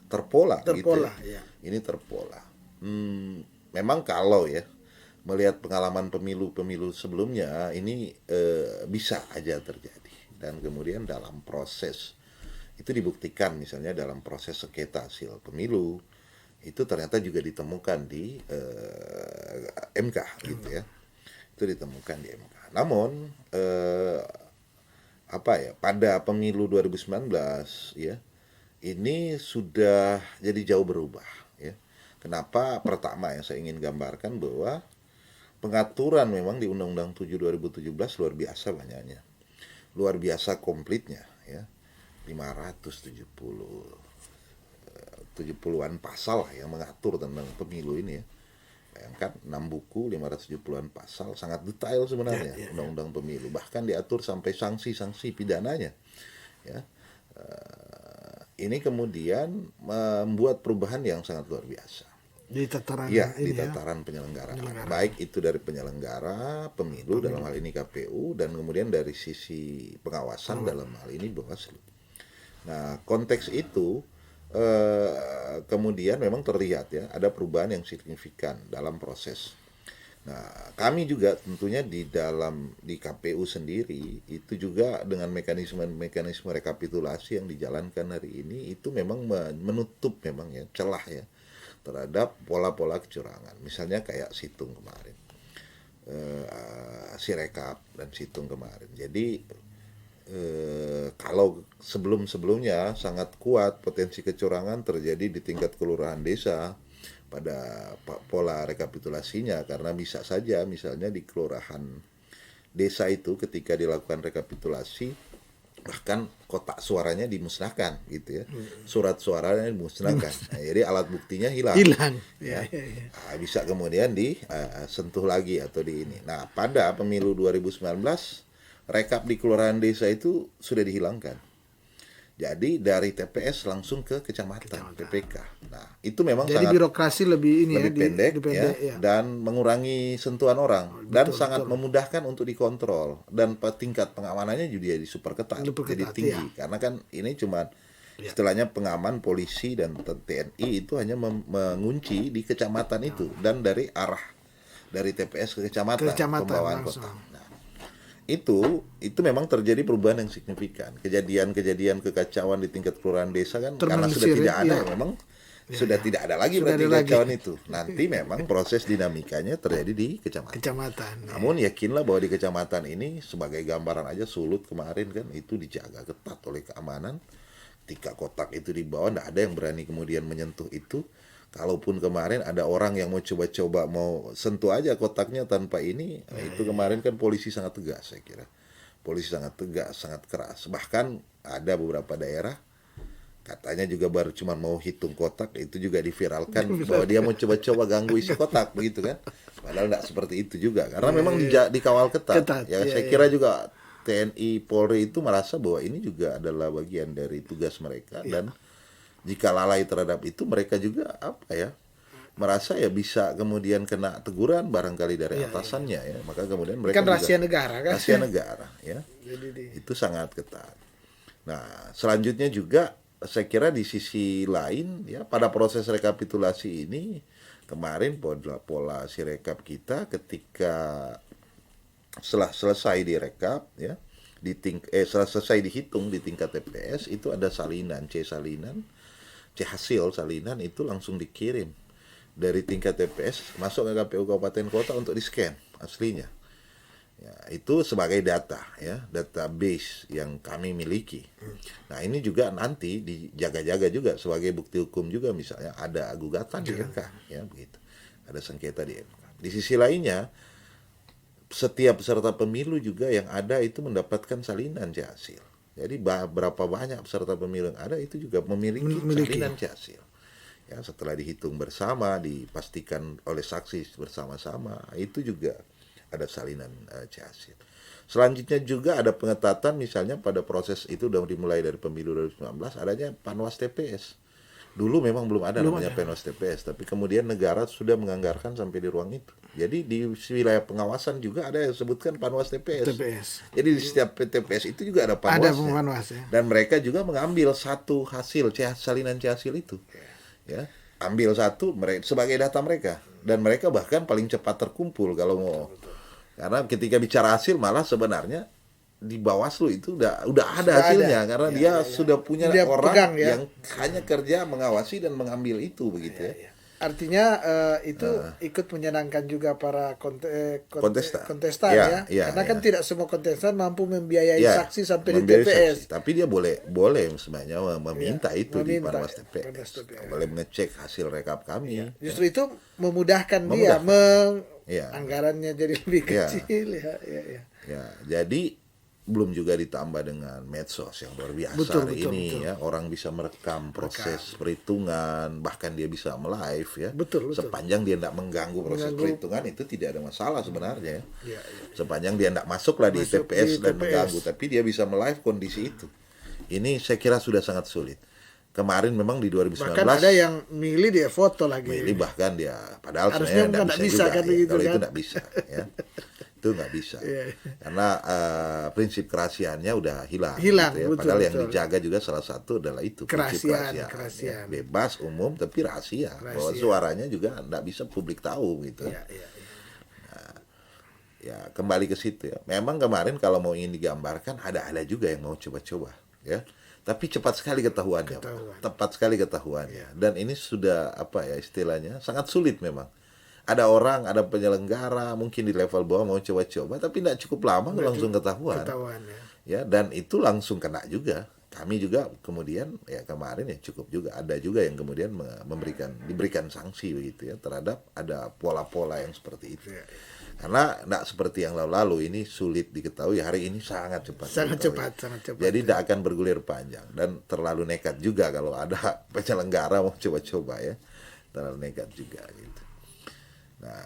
terpola gitu ya. Ini terpola. Memang kalau ya melihat pengalaman pemilu sebelumnya ini bisa aja terjadi dan kemudian dalam proses itu dibuktikan misalnya dalam proses sengketa hasil pemilu itu ternyata juga ditemukan di MK gitu ya. Itu ditemukan di MK. Namun pada pemilu 2019 ya ini sudah jadi jauh berubah ya. Kenapa? Pertama yang saya ingin gambarkan bahwa pengaturan memang di Undang-Undang 7 2017 luar biasa banyaknya. Luar biasa komplitnya ya. 570-an pasal yang mengatur tentang pemilu ini ya. Bayangkan 6 buku, 570-an pasal, sangat detail sebenarnya Undang-Undang Pemilu. Bahkan diatur sampai sanksi-sanksi pidananya ya. Ini kemudian membuat perubahan yang sangat luar biasa. Di tataran penyelenggara. Baik itu dari penyelenggara pemilu dalam hal ini KPU dan kemudian dari sisi pengawasan dalam hal ini Bawaslu. Nah, konteks itu kemudian memang terlihat ya ada perubahan yang signifikan dalam proses. Nah, kami juga tentunya di KPU sendiri itu juga dengan mekanisme rekapitulasi yang dijalankan hari ini itu memang menutup memang ya celah ya terhadap pola-pola kecurangan. Misalnya kayak situng kemarin, Sirekap dan situng kemarin. Jadi kalau sebelumnya sangat kuat potensi kecurangan terjadi di tingkat kelurahan desa pada pola rekapitulasinya karena bisa saja misalnya di kelurahan desa itu ketika dilakukan rekapitulasi bahkan kotak suaranya dimusnahkan gitu ya, surat suaranya dimusnahkan. Nah, jadi alat buktinya hilang. Hilang. Ya. Ya, ya, ya. Nah, bisa kemudian disentuh lagi atau di ini. Nah, pada pemilu 2019 rekap di kelurahan desa itu sudah dihilangkan. Jadi dari TPS langsung ke kecamatan, PPK. Nah, itu memang Jadi sangat birokrasi lebih ini lebih pendek, dipendek, ya, dan mengurangi sentuhan orang dan betul, sangat betul. memudahkan untuk dikontrol, dan tingkat pengamanannya juga jadi super ketat, Super jadi ketat, tinggi ya. karena kan ini cuma Ya. istilahnya pengaman polisi dan TNI itu hanya mengunci di kecamatan itu dan dari arah dari TPS ke kecamatan, pembawaan langsung. kotak. Nah, itu memang terjadi perubahan yang signifikan. Kejadian-kejadian kekacauan di tingkat kelurahan desa kan karena sudah tidak ada, ya. memang sudah tidak ada lagi Sudah berarti ada lagi. kekacauan itu. Nanti memang proses dinamikanya terjadi di kecamatan. Kecamatan. Namun yakinlah bahwa di kecamatan ini sebagai gambaran aja, Sulut kemarin kan itu dijaga ketat oleh keamanan. Ketika kotak itu dibawa, tidak ada yang berani kemudian menyentuh itu. Kalaupun kemarin ada orang yang mau coba-coba mau sentuh aja kotaknya tanpa ini, itu kemarin kan polisi sangat tegas, saya kira. Polisi sangat tegas, sangat keras. Bahkan ada beberapa daerah katanya juga baru cuma mau hitung kotak, itu juga diviralkan bahwa dia mau coba-coba ganggu isi kotak begitu kan. Padahal tidak seperti itu juga, karena memang dikawal ketat. Ketat, Ya, saya kira juga TNI Polri itu merasa bahwa ini juga adalah bagian dari tugas mereka, dan jika lalai terhadap itu mereka juga apa ya, merasa ya bisa kemudian kena teguran barangkali dari atasannya ya, maka kemudian mereka Kan rahasia negara kan. rahasia negara ya. Itu sangat ketat. Nah, selanjutnya juga saya kira di sisi lain ya, pada proses rekapitulasi ini kemarin pola sirekap kita ketika setelah selesai direkap ya, setelah selesai dihitung di tingkat TPS itu ada salinan, C hasil salinan itu langsung dikirim dari tingkat TPS masuk ke KPU Kabupaten Kota untuk di-scan aslinya. Ya, itu sebagai data ya, database yang kami miliki. Nah, ini juga nanti dijaga-jaga juga sebagai bukti hukum juga, misalnya ada gugatan di MK ya begitu. Ada sengketa di MK. Di sisi lainnya, setiap peserta pemilu juga yang ada itu mendapatkan salinan C hasil. Jadi berapa banyak peserta pemilu yang ada itu juga memiliki salinan C hasil. Ya, setelah dihitung bersama, dipastikan oleh saksi bersama-sama, itu juga ada salinan C hasil. Selanjutnya juga ada pengetatan, misalnya pada proses itu sudah dimulai dari pemilu 2019 adanya Panwas TPS. Dulu memang belum ada namanya Panwas TPS, tapi kemudian negara sudah menganggarkan sampai di ruang itu. Jadi di wilayah pengawasan juga ada yang disebutkan Panwas TPS. Jadi di setiap TPS itu juga ada Panwasnya. Panwas, ya. Dan mereka juga mengambil satu hasil salinan C hasil itu. Ya, ambil satu mereka sebagai data mereka, dan mereka bahkan paling cepat terkumpul kalau mau. Karena ketika bicara hasil malah sebenarnya di Bawaslu itu udah ada hasilnya, karena dia sudah punya orang pegang, yang hanya kerja mengawasi dan mengambil itu begitu ya. Artinya itu ikut menyenangkan juga para kontestan ya, karena kan tidak semua kontestan mampu membiayai saksi sampai di Saksi. TPS. Tapi dia boleh sebenarnya meminta itu di Panwas TPS. Boleh mengecek hasil rekap kami. Justru itu memudahkan dia anggarannya jadi lebih kecil ya. Jadi belum juga ditambah dengan medsos yang luar biasa hari ini. Ya, orang bisa merekam proses perhitungan, bahkan dia bisa live ya. Sepanjang dia tidak mengganggu proses perhitungan itu tidak ada masalah sebenarnya ya. Sepanjang dia tidak masuklah di TPS dan mengganggu, tapi dia bisa live kondisi itu. Ini saya kira sudah sangat sulit. Kemarin memang di 2019 bahkan ada yang milih dia foto lagi. Milih bahkan dia, padahal harusnya sebenarnya tidak bisa juga kan, ya. gitu, Kalau kan? itu tidak bisa ya. Itu nggak bisa karena prinsip kerahasiaannya udah hilang gitu ya. Padahal yang dijaga juga salah satu adalah itu prinsip kerahasiaan. Ya. Bebas, umum, tapi rahasia. Bahwa suaranya juga nggak bisa publik tahu gitu. Nah, ya kembali ke situ ya. Memang kemarin kalau mau ingin digambarkan ada juga yang mau coba-coba ya. Tapi cepat sekali ketahuannya. Tepat sekali ketahuannya. Dan ini sudah apa ya istilahnya sangat sulit memang. Ada orang, ada penyelenggara mungkin di level bawah mau coba-coba, tapi tidak cukup lama langsung ketahuan ya, dan itu langsung kena juga. Kami juga kemudian ya kemarin ya cukup juga ada juga yang kemudian diberikan sanksi begitu ya terhadap ada pola-pola yang seperti itu. Karena tidak seperti yang lalu-lalu, ini sulit diketahui, hari ini sangat cepat. Sangat diketahui. cepat, sangat cepat. Jadi tidak akan bergulir panjang dan terlalu nekat juga kalau ada penyelenggara mau coba-coba ya, terlalu nekat juga gitu. Nah,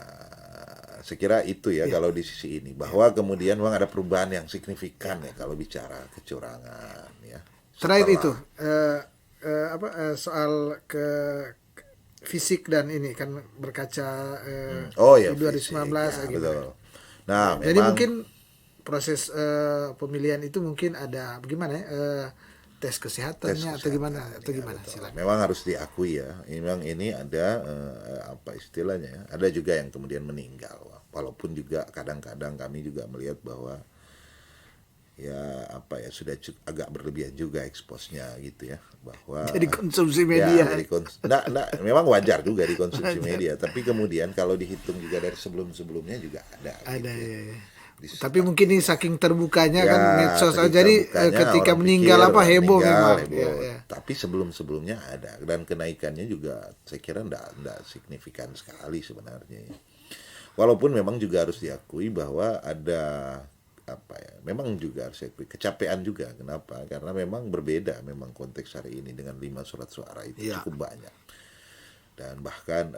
saya kira itu ya kalau di sisi ini, bahwa kemudian memang ada perubahan yang signifikan ya kalau bicara kecurangan ya. Terakhir Setelah- itu soal fisik dan ini kan berkaca Oh ya, di 2019 fisik, ya, gimana? betul. Nah, Jadi memang mungkin proses pemilihan itu mungkin ada bagaimana ya, tes kesehatannya atau gimana betul. silakan. Memang harus diakui ya. Memang ini ada apa istilahnya ya? Ada juga yang kemudian meninggal. Walaupun juga kadang-kadang kami juga melihat bahwa ya apa ya sudah agak berlebihan juga eksposnya gitu ya, bahwa Jadi konsumsi ya, media. jadi memang wajar juga dikonsumsi media, tapi kemudian kalau dihitung juga dari sebelum-sebelumnya juga ada Ada gitu ya. ya. Di- Tapi mungkin ini saking terbukanya Ya, kan medsos, saking jadi terbukanya ketika orang meninggal pikir apa orang heboh meninggal, memang. heboh. Ya, ya. Tapi sebelum-sebelumnya ada, dan kenaikannya juga saya kira enggak signifikan sekali sebenarnya ya. Walaupun memang juga harus diakui bahwa ada apa ya, memang juga harus diakui kecapean juga. Kenapa? Karena memang berbeda memang konteks hari ini dengan 5 surat suara itu Ya. cukup banyak. Dan bahkan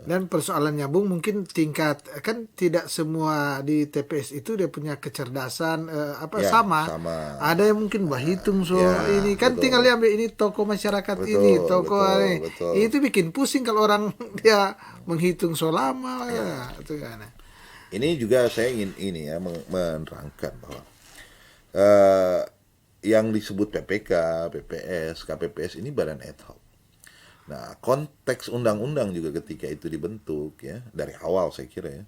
Dan persoalannya Bung mungkin tingkat kan tidak semua di TPS itu dia punya kecerdasan Ya, sama. sama. Ada yang mungkin hitung soal Ya, ini kan betul. tinggal diambil ini tokoh masyarakat Betul, ini tokoh betul, ini. betul. Itu bikin pusing kalau orang dia menghitung so lama ya. Itu kan. ini juga saya ingin ini ya menerangkan bahwa yang disebut PPK, PPS, KPPS ini badan ad hoc. Nah, konteks undang-undang juga ketika itu dibentuk ya, dari awal saya kira ya,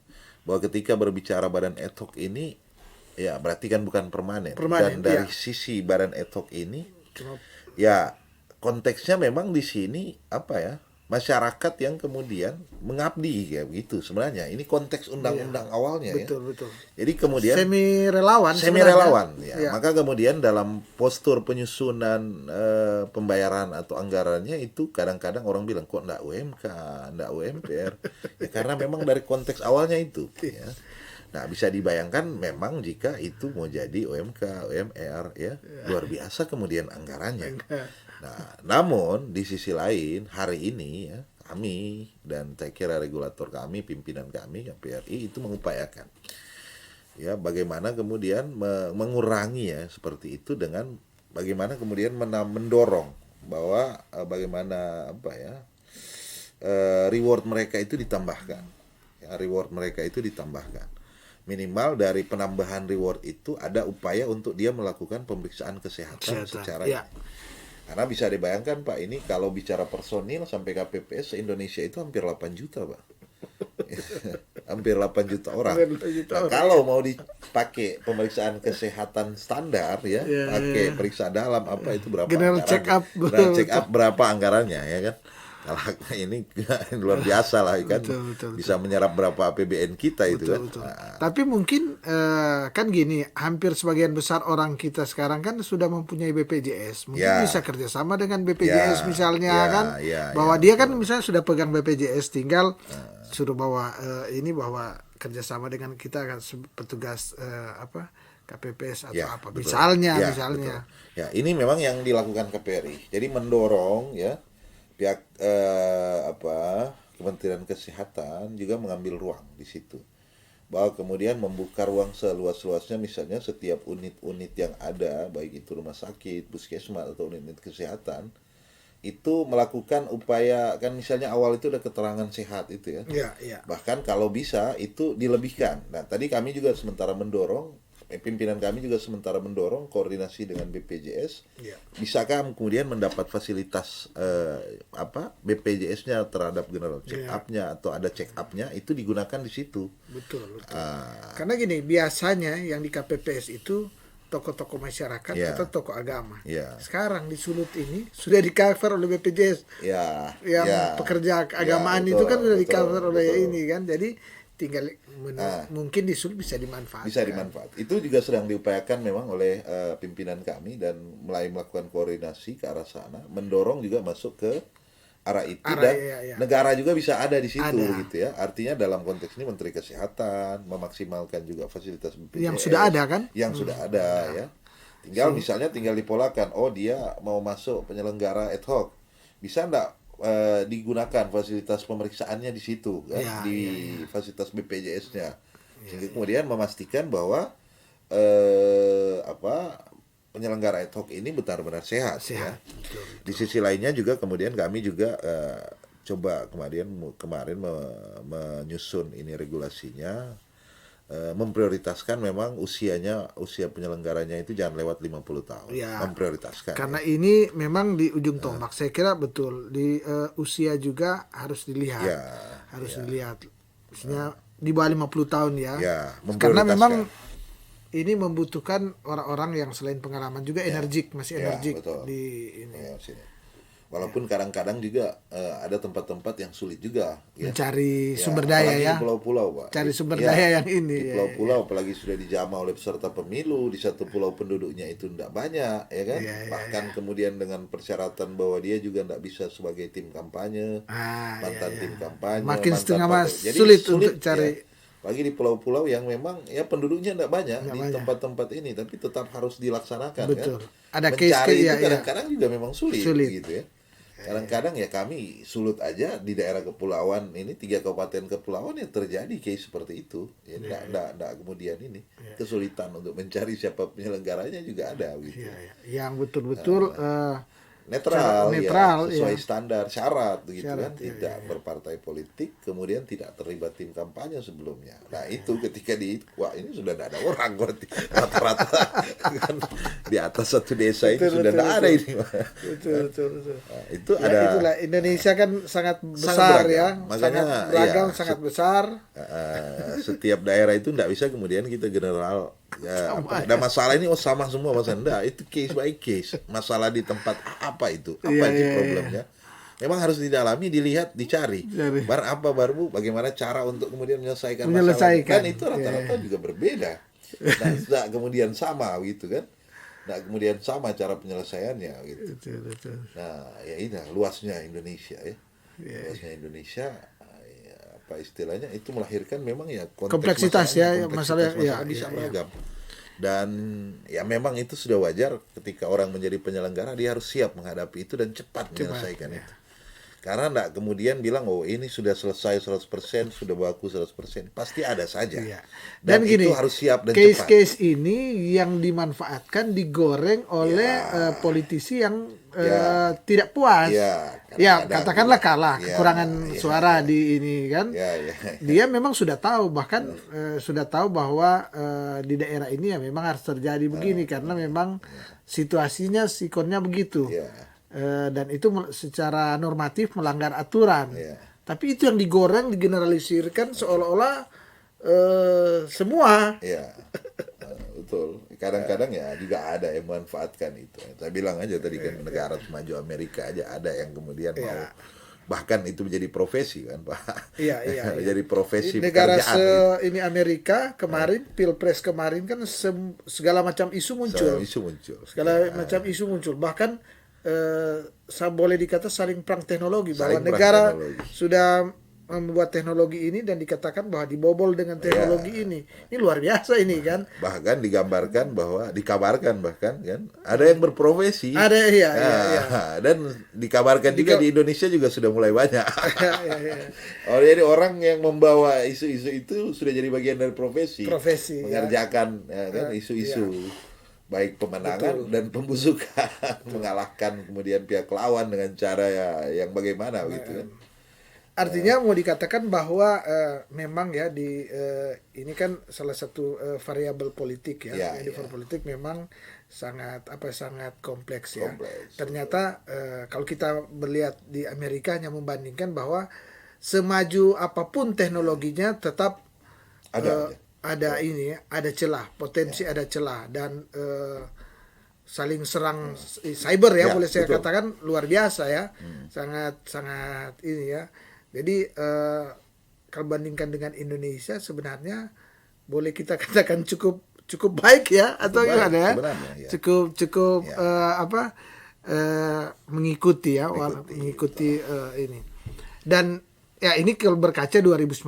bahwa ketika berbicara badan ad hoc ini ya berarti kan bukan permanen. Permanen, Dan dari iya. sisi badan ad hoc ini Cuma ya konteksnya memang di sini apa ya? Masyarakat yang kemudian mengabdi kayak begitu sebenarnya. Ini konteks undang-undang awalnya ya. betul. Jadi kemudian Semi relawan. semi relawan ya. Ya. Maka kemudian dalam postur penyusunan pembayaran atau anggarannya itu kadang-kadang orang bilang kok enggak UMK, enggak UMPR. Ya, karena memang dari konteks awalnya itu ya. Nah, bisa dibayangkan memang jika itu mau jadi UMK, UMR ya, luar biasa kemudian anggarannya. Nah, namun di sisi lain hari ini ya kami dan saya kira regulator kami, pimpinan kami KPRI itu mengupayakan ya bagaimana kemudian mengurangi ya seperti itu dengan bagaimana kemudian mendorong bahwa bagaimana apa ya reward mereka itu ditambahkan ya, reward mereka itu ditambahkan minimal dari penambahan reward itu ada upaya untuk dia melakukan pemeriksaan kesehatan secara ya. karena bisa dibayangkan Pak, ini kalau bicara personil sampai KPPS se-Indonesia itu hampir 8 juta Pak. Hampir 8 juta orang. Hampir 8 juta Nah, orang. kalau mau dipakai pemeriksaan kesehatan standar ya, Ya, pakai ya. periksa dalam apa itu berapa General anggarannya? check up. General check up berapa anggarannya ya kan? Kalau ini luar biasa lah kan. Betul. Bisa menyerap berapa APBN kita itu kan. Betul. Nah, Tapi mungkin kan gini, hampir sebagian besar orang kita sekarang kan sudah mempunyai BPJS. Mungkin Ya. bisa kerjasama dengan BPJS Ya, misalnya ya, kan, ya, bahwa ya, dia kan misalnya sudah pegang BPJS, tinggal suruh bawa bahwa kerjasama dengan kita kan petugas KPPS atau ya, apa. betul. Misalnya. Ya, betul. Ya, ini memang yang dilakukan KPRI. Jadi mendorong ya pihak Kementerian Kesehatan juga mengambil ruang di situ. Bahwa kemudian membuka ruang seluas-luasnya misalnya setiap unit-unit yang ada baik itu rumah sakit, puskesmas atau unit kesehatan itu melakukan upaya kan misalnya awal itu ada keterangan sehat itu ya. Iya. Bahkan kalau bisa itu dilebihkan. Nah, tadi kami juga sementara mendorong pimpinan kami juga sementara mendorong koordinasi dengan BPJS. Iya. Bisakah kemudian mendapat fasilitas BPJS-nya terhadap general check up-nya atau ada check up-nya itu digunakan di situ. Betul. Karena gini, biasanya yang di KPPS itu tokoh-tokoh masyarakat Ya. atau tokoh agama. Ya. Sekarang di Sulut ini sudah di-cover oleh BPJS. Ya. Yang ya. pekerja keagamaan Ya, itu kan sudah betul, di-cover oleh betul. ini kan. Jadi tinggal mungkin di Sulut bisa dimanfaatkan. Bisa dimanfaat. Itu juga sedang diupayakan memang oleh pimpinan kami dan mulai melakukan koordinasi ke arah sana, mendorong juga masuk ke arah itu, Arah, dan iya, iya. negara juga bisa ada di situ Ada. gitu ya. Artinya dalam konteks ini Menteri Kesehatan memaksimalkan juga fasilitas BPJS Yang sudah ada kan? yang sudah ada ya. Tinggal misalnya tinggal dipolakan, oh dia mau masuk penyelenggara ad hoc, bisa enggak digunakan fasilitas pemeriksaannya di situ kan, Ya, di fasilitas BPJS-nya, sehingga kemudian memastikan bahwa penyelenggara ad hoc ini benar-benar sehat, ya. Sehat. Betul. Di sisi lainnya juga kemudian kami juga coba kemarin menyusun ini regulasinya, memprioritaskan memang usia penyelenggaranya itu jangan lewat 50 tahun. Ya, memprioritaskan. Karena ini memang di ujung tombak. Saya kira betul di usia juga harus dilihat. Ya, harus dilihat. Maksudnya di bawah 50 tahun ya. Ya, Karena memprioritaskan. memang ini membutuhkan orang-orang yang selain pengalaman juga energik, masih Ya, energik betul. di ini. Ya, sini. Walaupun kadang-kadang juga ada tempat-tempat yang sulit juga ya. Mencari sumber daya apalagi ya. di pulau-pulau, Pak. Cari sumber daya yang ini. Di pulau-pulau apalagi sudah dijamah oleh peserta pemilu, di satu pulau penduduknya itu tidak banyak, ya kan? Bahkan kemudian dengan persyaratan bahwa dia juga tidak bisa sebagai tim kampanye, mantan tim kampanye, Makin mantan setengah partai. mas Jadi sulit untuk cari. ya. Lagi di pulau-pulau yang memang ya penduduknya tidak banyak Nggak di banyak. tempat-tempat ini, tapi tetap harus dilaksanakan. Betul. Kan? Ada Mencari case-case, itu ya, kadang-kadang juga memang sulit. Gitu ya. Kadang-kadang ya kami sulut aja di daerah kepulauan ini, 3 kabupaten kepulauan ya terjadi case seperti itu. Ya, enggak kemudian ini kesulitan untuk mencari siapa penyelenggaranya juga ada gitu. Yang betul-betul Netral, netral, ya, sesuai ya. standar syarat gitu Syarat, kan, tidak berpartai politik, kemudian tidak terlibat tim kampanye sebelumnya. Nah itu ketika wah ini sudah tidak ada orang berarti rata-rata kan di atas satu desa ini sudah tidak ada ini. Betul. Nah, itu Ya, ada. itulah Indonesia kan sangat besar beragam. ya, Makanya, sangat beragam, ya, sangat besar. Setiap daerah itu tidak bisa kemudian kita general ya, ada masalah ini sama semua masa enggak, itu case by case, masalah di tempat apa itu problemnya. Memang harus didalami, dilihat, dicari. Baru bagaimana cara untuk kemudian menyelesaikan masalah. Dan itu rata-rata juga berbeda. Nah, tidak kemudian sama gitu kan. Nah, kemudian sama cara penyelesaiannya gitu. Betul. Nah, ya ini luasnya Indonesia ya. Luasnya Indonesia ya, apa istilahnya itu melahirkan memang ya kompleksitas ya, masalah bisa beragam. Dan ya memang itu sudah wajar ketika orang menjadi penyelenggara, dia harus siap menghadapi itu dan cepat menyelesaikan itu. Karena enggak kemudian bilang oh ini sudah selesai 100%, sudah baku 100%, pasti ada saja. Dan itu gini, harus siap dan cepat. case ini yang dimanfaatkan digoreng oleh politisi yang tidak puas. Katakanlah kalah, kekurangan suara di ini kan. Dia memang sudah tahu, bahkan sudah tahu bahwa di daerah ini ya memang harus terjadi begini karena memang situasinya sikonnya begitu. Dan itu secara normatif melanggar aturan. Tapi itu yang digoreng, digeneralisirkan seolah-olah semua. Betul. Kadang-kadang ya juga ada yang memanfaatkan itu. Saya bilang aja tadi kan negara semaju Amerika aja ada yang kemudian mau bahkan itu menjadi profesi kan Pak. Jadi profesi negara pekerjaan. Ini Amerika kemarin Pilpres kemarin kan segala macam isu muncul. Segala macam isu muncul. Bahkan boleh dikata saling perang teknologi, bahwa negara sudah membuat teknologi ini dan dikatakan bahwa dibobol dengan teknologi ini luar biasa ini kan. Bahkan dikabarkan bahkan kan ada yang berprofesi, ada dan dikabarkan juga di Indonesia juga sudah mulai banyak. Jadi orang yang membawa isu-isu itu sudah jadi bagian dari profesi mengerjakan isu-isu baik pemenangan dan pembusukan, mengalahkan kemudian pihak lawan dengan cara yang bagaimana gitu kan. Artinya mau dikatakan bahwa memang ya ini kan salah satu variabel politik ya. Politik memang sangat kompleks ya. Ternyata kalau kita melihat di Amerika hanya membandingkan bahwa semaju apapun teknologinya tetap ada celah, potensi ada celah, dan saling serang cyber ya, boleh saya katakan luar biasa ya. Sangat ini ya. Jadi kalau bandingkan dengan Indonesia sebenarnya boleh kita katakan cukup baik ya, atau gimana ya? Cukup mengikuti ya, mengikuti ini. Dan ya ini kalau berkaca 2019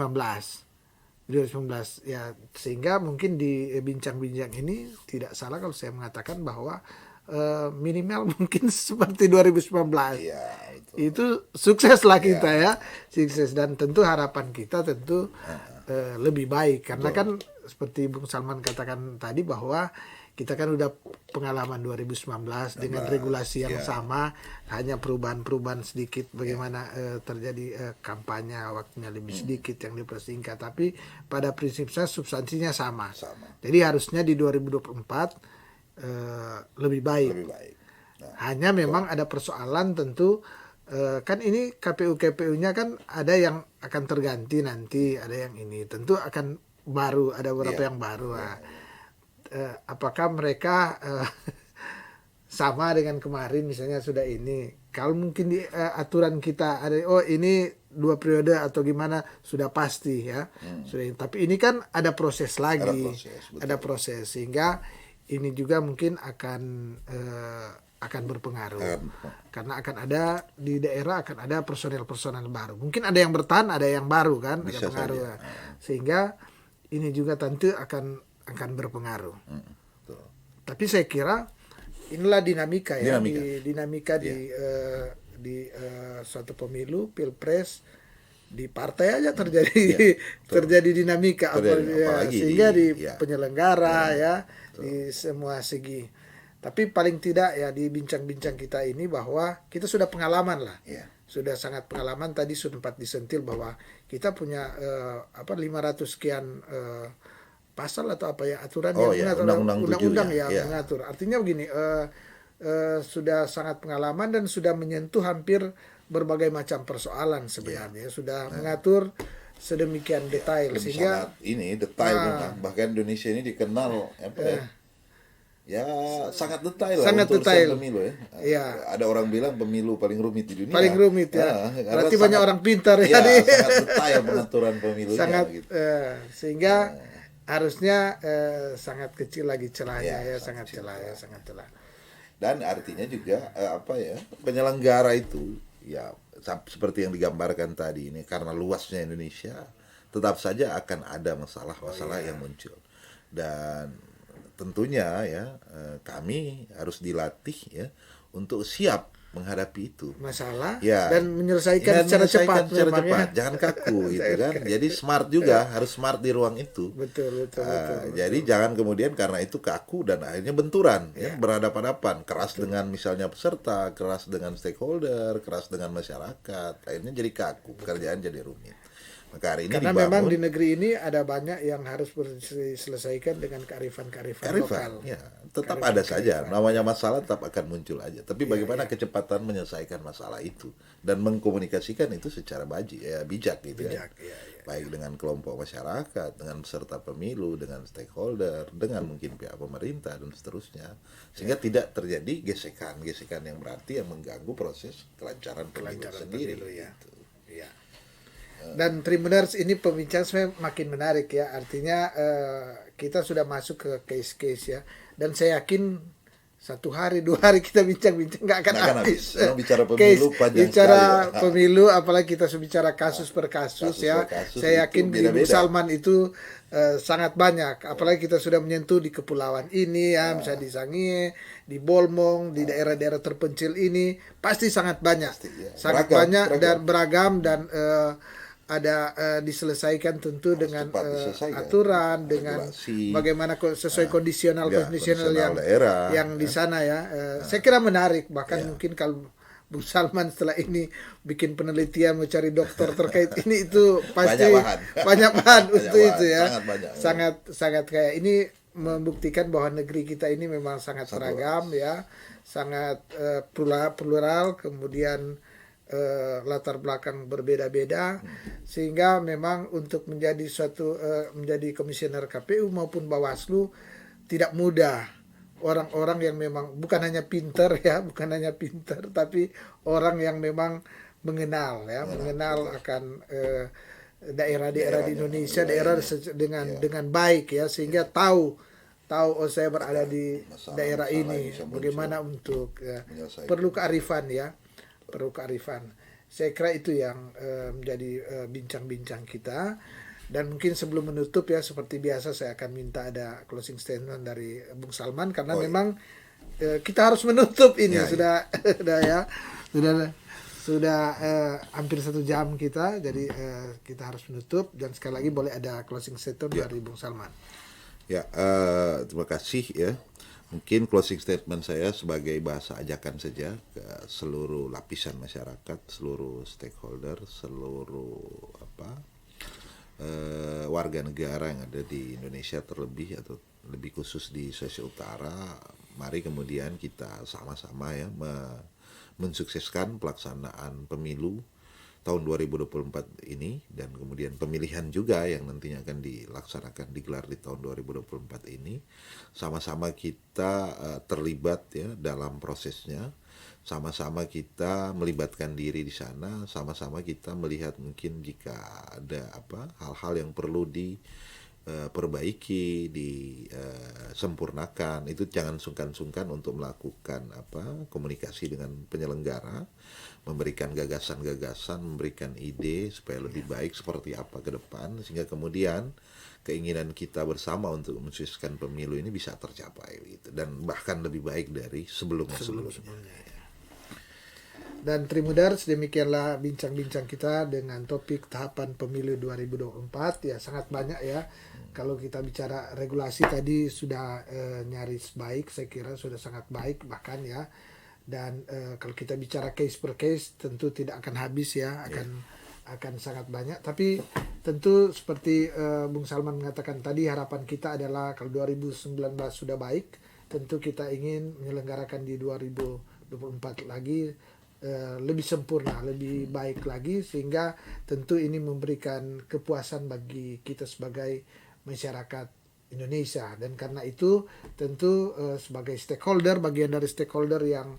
ya, sehingga mungkin di bincang-bincang ini tidak salah kalau saya mengatakan bahwa minimal mungkin seperti 2019 Ya, itu sukses lah kita ya, sukses, dan tentu harapan kita tentu lebih baik karena kan seperti Bung Salman katakan tadi bahwa kita kan udah pengalaman 2019 dengan regulasi yang sama, hanya perubahan-perubahan sedikit bagaimana terjadi kampanye waktunya lebih sedikit yang dipersingkat, tapi pada prinsipnya substansinya sama. Jadi harusnya di 2024 lebih baik. Nah, hanya memang ada persoalan tentu, kan ini KPU-nya kan ada yang akan terganti nanti, ada yang ini tentu akan baru, ada beberapa yang baru. Apakah mereka sama dengan kemarin misalnya sudah ini, kalau mungkin di aturan kita ada ini 2 periode atau gimana sudah pasti ya, sudah. Tapi ini kan ada proses lagi, ada proses sehingga ini juga mungkin akan berpengaruh karena akan ada di daerah, akan ada personel baru, mungkin ada yang bertahan, ada yang baru kan, ada pengaruh ya. Sehingga ini juga tentu akan berpengaruh. Tapi saya kira inilah dinamika ya, dinamika di suatu pemilu, pilpres, di partai aja terjadi dinamika, sehingga di penyelenggara di semua segi. Tapi paling tidak ya di bincang-bincang kita ini bahwa kita sudah pengalaman lah, sudah sangat pengalaman. Tadi sempat disentil bahwa kita punya 500 sekian pasal atau apa ya, aturan yang undang-undang yang mengatur. Artinya begini, sudah sangat pengalaman dan sudah menyentuh hampir berbagai macam persoalan sebenarnya, sudah mengatur sedemikian detail sehingga ini detail bahkan Indonesia ini dikenal sangat detail lah untuk pemilu ya. Ada orang bilang pemilu paling rumit di dunia. Paling rumit ya. Berarti banyak orang pintar ya. Sangat detail pengaturan pemilunya. Sangat sehingga harusnya sangat kecil lagi celahnya sangat celah. Dan artinya juga penyelenggara itu ya seperti yang digambarkan tadi ini, karena luasnya Indonesia tetap saja akan ada masalah-masalah yang muncul, dan tentunya kami harus dilatih ya untuk siap menghadapi itu masalah dan menyelesaikan secara cepat. Jangan kaku gitu kan. Jadi smart juga, harus smart di ruang itu. Betul. Jadi jangan kemudian karena itu kaku dan akhirnya benturan berhadapan-hadapan, keras dengan misalnya peserta, keras dengan stakeholder, keras dengan masyarakat, akhirnya jadi kaku, pekerjaan jadi rumit. Maka hari ini karena memang di negeri ini ada banyak yang harus diselesaikan dengan kearifan lokal. Tetap ada saja, namanya masalah tetap akan muncul aja. Tapi bagaimana kecepatan menyelesaikan masalah itu dan mengkomunikasikan itu secara bijak gitu ya. Baik dengan kelompok masyarakat, dengan peserta pemilu, dengan stakeholder, dengan mungkin pihak pemerintah dan seterusnya, sehingga tidak terjadi gesekan yang berarti yang mengganggu proses kelancaran pemilu sendiri. Gitu. Dan Tribuners, ini pembicaraan sebenarnya makin menarik ya. Artinya kita sudah masuk ke case-case ya. Dan saya yakin 1 hari 2 hari kita bincang-bincang nggak akan habis. Bicara pemilu panjang sekali. Pemilu, apalagi kita bicara kasus per kasus ya. Saya yakin di Bung Salman itu sangat banyak. Apalagi kita sudah menyentuh di kepulauan ini ya, misalnya di Sangihe, di Bolmong, di daerah-daerah terpencil ini pasti sangat banyak, dan beragam dan ada diselesaikan tentu dengan aturan, dengan bagaimana sesuai kondisional yang di sana ya. Saya kira menarik, bahkan mungkin kalau Bung Salman setelah ini bikin penelitian mencari dokter terkait ini, itu pasti banyak bahan untuk itu ya. Sangat kayak ini membuktikan bahwa negeri kita ini memang sangat beragam ya, sangat plural, kemudian latar belakang berbeda-beda, sehingga memang untuk menjadi menjadi komisioner KPU maupun Bawaslu tidak mudah. Orang-orang yang memang bukan hanya pinter, tapi orang yang memang mengenal akan daerah-daerah di Indonesia, dengan baik ya, sehingga tahu tahu oh saya berada di Masalah-masalah daerah yang ini, bisa muncul, bagaimana untuk menyelesaikan. perlu kearifan ya, perlu kearifan. Saya kira itu yang menjadi bincang-bincang kita. Dan mungkin sebelum menutup ya, seperti biasa saya akan minta ada closing statement dari Bung Salman, karena memang kita harus menutup ini sudah sudah ya sudah hampir 1 jam kita, jadi kita harus menutup, dan sekali lagi boleh ada closing statement dari Bung Salman. Ya, terima kasih ya. Mungkin closing statement saya sebagai bahasa ajakan saja ke seluruh lapisan masyarakat, seluruh stakeholder, seluruh warga negara yang ada di Indonesia, terlebih atau lebih khusus di Sulawesi Utara. Mari kemudian kita sama-sama ya mensukseskan pelaksanaan pemilu tahun 2024 ini, dan kemudian pemilihan juga yang nantinya akan digelar di tahun 2024 ini. Sama-sama kita terlibat ya dalam prosesnya, sama-sama kita melibatkan diri di sana, sama-sama kita melihat mungkin jika ada hal-hal yang perlu diperbaiki, disempurnakan, itu jangan sungkan-sungkan untuk melakukan komunikasi dengan penyelenggara, memberikan gagasan-gagasan, memberikan ide supaya lebih baik seperti apa ke depan, sehingga kemudian keinginan kita bersama untuk mensukseskan pemilu ini bisa tercapai gitu, dan bahkan lebih baik dari sebelumnya. Dan Trimudars, demikianlah bincang-bincang kita dengan topik tahapan pemilu 2024 ya, sangat banyak ya. Kalau kita bicara regulasi tadi sudah nyaris baik, saya kira sudah sangat baik bahkan ya. Dan kalau kita bicara case per case tentu tidak akan habis ya, akan sangat banyak. Tapi tentu seperti Bung Salman mengatakan tadi, harapan kita adalah kalau 2019 sudah baik, tentu kita ingin menyelenggarakan di 2024 lagi lebih sempurna, lebih baik lagi, sehingga tentu ini memberikan kepuasan bagi kita sebagai masyarakat Indonesia. Dan karena itu tentu sebagai stakeholder, bagian dari stakeholder yang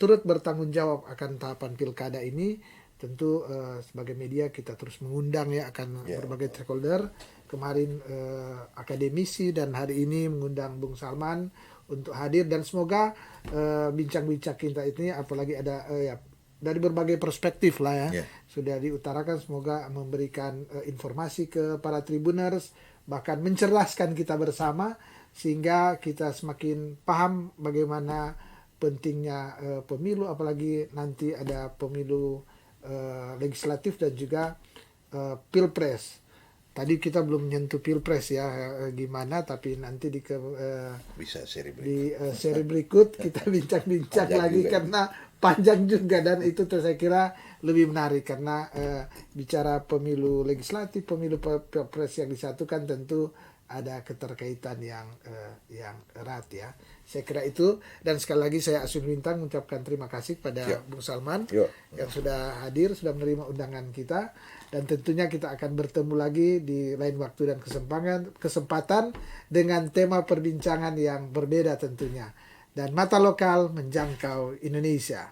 turut bertanggung jawab akan tahapan pilkada ini, tentu sebagai media kita terus mengundang ya akan berbagai stakeholder. Kemarin akademisi, dan hari ini mengundang Bung Salman untuk hadir, dan semoga bincang-bincang kita ini apalagi ada dari berbagai perspektif lah ya sudah diutarakan, semoga memberikan informasi ke para tribuners, bahkan mencerdaskan kita bersama sehingga kita semakin paham bagaimana pentingnya pemilu, apalagi nanti ada pemilu legislatif dan juga pilpres. Tadi kita belum menyentuh pilpres ya gimana, tapi nanti bisa di seri berikut kita bincang-bincang lagi juga, karena panjang juga, dan itu saya kira lebih menarik karena bicara pemilu legislatif, pemilu pilpres yang disatukan tentu ada keterkaitan yang erat ya. Saya kira itu, dan sekali lagi saya Aswin Bintang mengucapkan terima kasih pada Bung Salman yang sudah hadir, sudah menerima undangan kita, dan tentunya kita akan bertemu lagi di lain waktu dan kesempatan dengan tema perbincangan yang berbeda tentunya. Dan Mata Lokal menjangkau Indonesia.